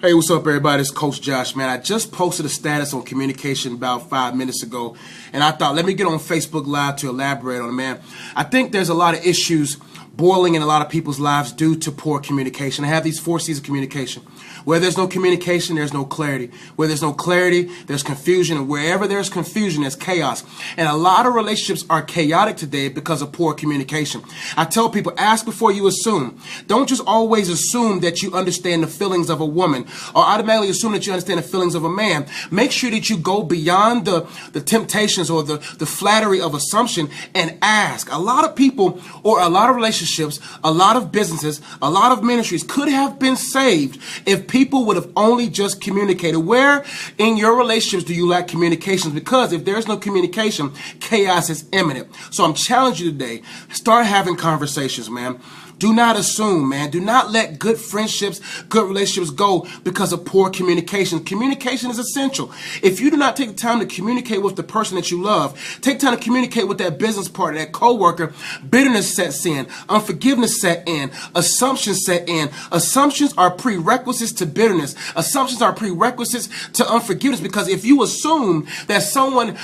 Hey, what's up, everybody? It's Coach Josh, man. I just posted a status on communication about 5 minutes ago, and I thought, let me get on Facebook Live to elaborate on it, man. I think there's a lot of issues boiling in a lot of people's lives due to poor communication. I have these 4 C's of communication. Where there's no communication, there's no clarity. Where there's no clarity, there's confusion. And wherever there's confusion, there's chaos. And a lot of relationships are chaotic today because of poor communication. I tell people, ask before you assume. Don't just always assume that you understand the feelings of a woman or automatically assume that you understand the feelings of a man. Make sure that you go beyond the temptations or the flattery of assumption and ask. A lot of people or a lot of relationships, a lot of businesses, a lot of ministries could have been saved if people would have only just communicated. Where in your relationships do you lack communications? Because if there's no communication, chaos is imminent. So I'm challenging you today. Start having conversations, man. Do not assume, man. Do not let good friendships, good relationships go because of poor communication. Communication is essential. If you do not take the time to communicate with the person that you love, take time to communicate with that business partner, that coworker, bitterness sets in, unforgiveness set in, assumptions set in. Assumptions are prerequisites to bitterness. Assumptions are prerequisites to unforgiveness, because if you assume that someone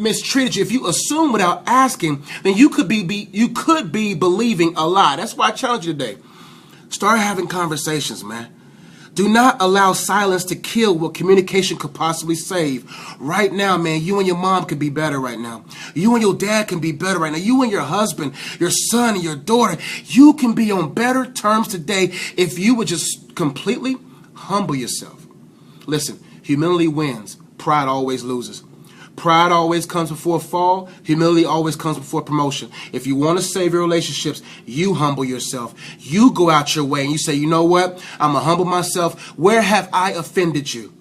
mistreated you, if you assume without asking, then you could be believing a lie. That's why I challenge you today. Start having conversations, man. Do not allow silence to kill what communication could possibly save. Right now, man, you and your mom can be better right now. You and your dad can be better right now. You and your husband, your son, and your daughter, you can be on better terms today if you would just completely humble yourself. Listen, humility wins. Pride always loses. Pride always comes before a fall. Humility always comes before promotion. If you want to save your relationships, you humble yourself. You go out your way and you say, you know what? I'm going to humble myself. Where have I offended you?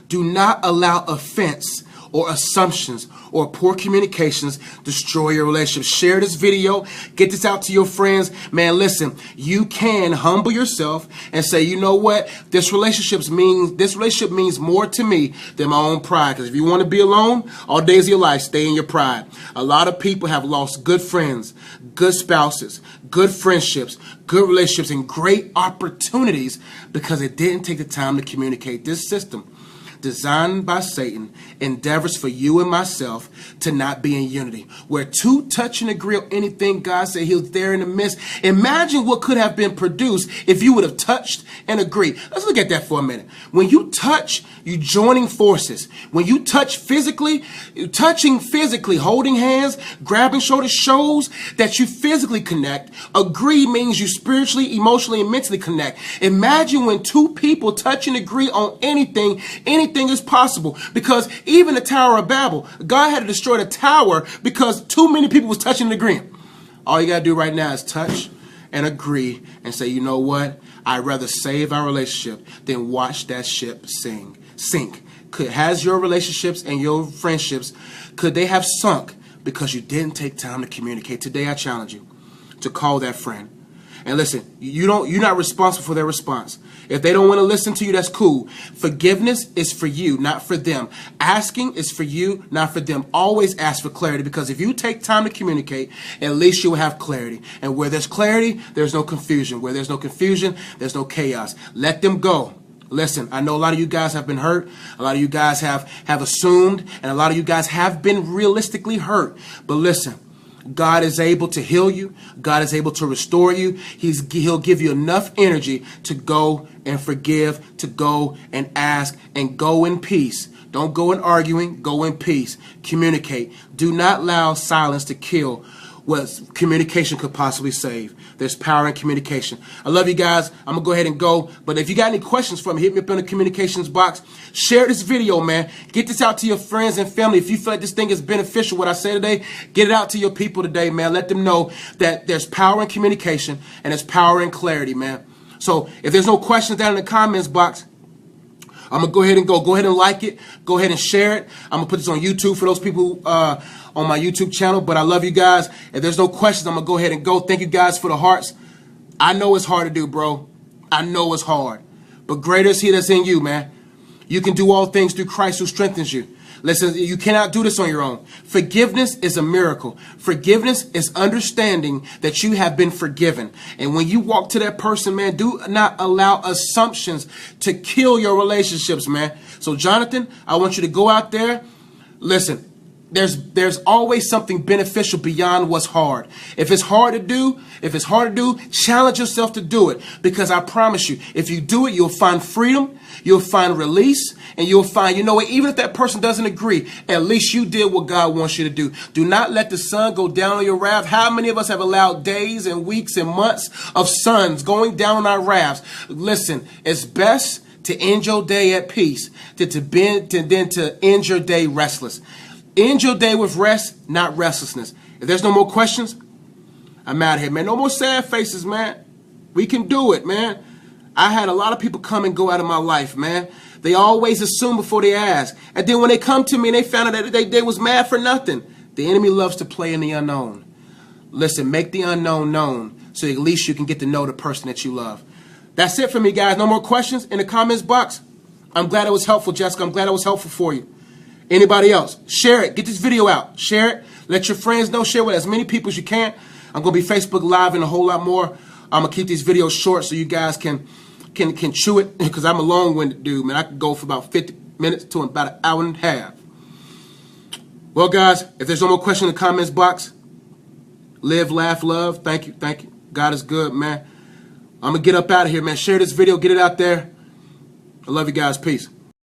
Do not allow offense or assumptions or poor communications destroy your relationship. Share this video. Get this out to your friends. Man, listen, you can humble yourself and say, you know what? This relationship means more to me than my own pride. Because if you want to be alone all days of your life, stay in your pride. A lot of people have lost good friends, good spouses, good friendships, good relationships, and great opportunities because it didn't take the time to communicate. This system, designed by Satan, endeavors for you and myself to not be in unity. Where two touch and agree on anything God said, He's there in the midst. Imagine what could have been produced if you would have touched and agreed. Let's look at that for a minute. When you touch, you joining forces. When you touch physically, touching physically, holding hands, grabbing shoulders shows that you physically connect. Agree means you spiritually, emotionally, and mentally connect. Imagine when two people touch and agree on anything is possible. Because even the Tower of Babel, God had to destroy the tower because too many people was touching and agreeing. All you got to do right now is touch and agree and say, you know what? I'd rather save our relationship than watch that ship sink. Has your relationships and your friendships, could they have sunk because you didn't take time to communicate? Today I challenge you to call that friend. And listen, you're not responsible for their response. If they don't want to listen to you, that's cool. Forgiveness is for you, not for them. Asking is for you, not for them. Always ask for clarity, because if you take time to communicate, at least you'll have clarity. And where there's clarity, there's no confusion. Where there's no confusion, there's no chaos. Let them go. Listen, I know a lot of you guys have been hurt. A lot of you guys have assumed, and a lot of you guys have been realistically hurt. But listen, God is able to heal you. God is able to restore you. He'll give you enough energy to go and forgive, to go and ask, and go in peace. Don't go in arguing. Go in peace. Communicate. Do not allow silence to kill what communication could possibly save. There's power in communication. I love you guys. I'm going to go ahead and go. But if you got any questions for me, hit me up in the communications box. Share this video, man. Get this out to your friends and family. If you feel like this thing is beneficial, what I say today, get it out to your people today, man. Let them know that there's power in communication and there's power in clarity, man. So if there's no questions down in the comments box, I'm going to go ahead and go. Go ahead and like it. Go ahead and share it. I'm going to put this on YouTube for those people on my YouTube channel. But I love you guys. If there's no questions, I'm going to go ahead and go. Thank you guys for the hearts. I know it's hard to do, bro. I know it's hard. But greater is He that's in you, man. You can do all things through Christ who strengthens you. Listen, you cannot do this on your own. Forgiveness is a miracle. Forgiveness is understanding that you have been forgiven. And when you walk to that person, man, do not allow assumptions to kill your relationships, man. So, Jonathan, I want you to go out there. Listen, there's always something beneficial beyond what's hard. If it's hard to do, challenge yourself to do it. Because I promise you, if you do it, you'll find freedom, you'll find release, and you'll find, you know what, even if that person doesn't agree, at least you did what God wants you to do. Do not let the sun go down on your wrath. How many of us have allowed days and weeks and months of suns going down on our wraths? Listen, it's best to end your day at peace than to end your day restless. End your day with rest, not restlessness. If there's no more questions, I'm out of here, man. No more sad faces, man. We can do it, man. I had a lot of people come and go out of my life, man. They always assume before they ask. And then when they come to me and they found out that they was mad for nothing. The enemy loves to play in the unknown. Listen, make the unknown known so at least you can get to know the person that you love. That's it for me, guys. No more questions in the comments box. I'm glad it was helpful, Jessica. I'm glad it was helpful for you. Anybody else? Share it. Get this video out. Share it. Let your friends know. Share with as many people as you can. I'm going to be Facebook Live and a whole lot more. I'm going to keep these videos short so you guys can chew it, because I'm a long-winded dude, man. I can go for about 50 minutes to about an hour and a half. Well, guys, if there's no more questions in the comments box, live, laugh, love. Thank you. Thank you. God is good, man. I'm going to get up out of here, man. Share this video. Get it out there. I love you guys. Peace.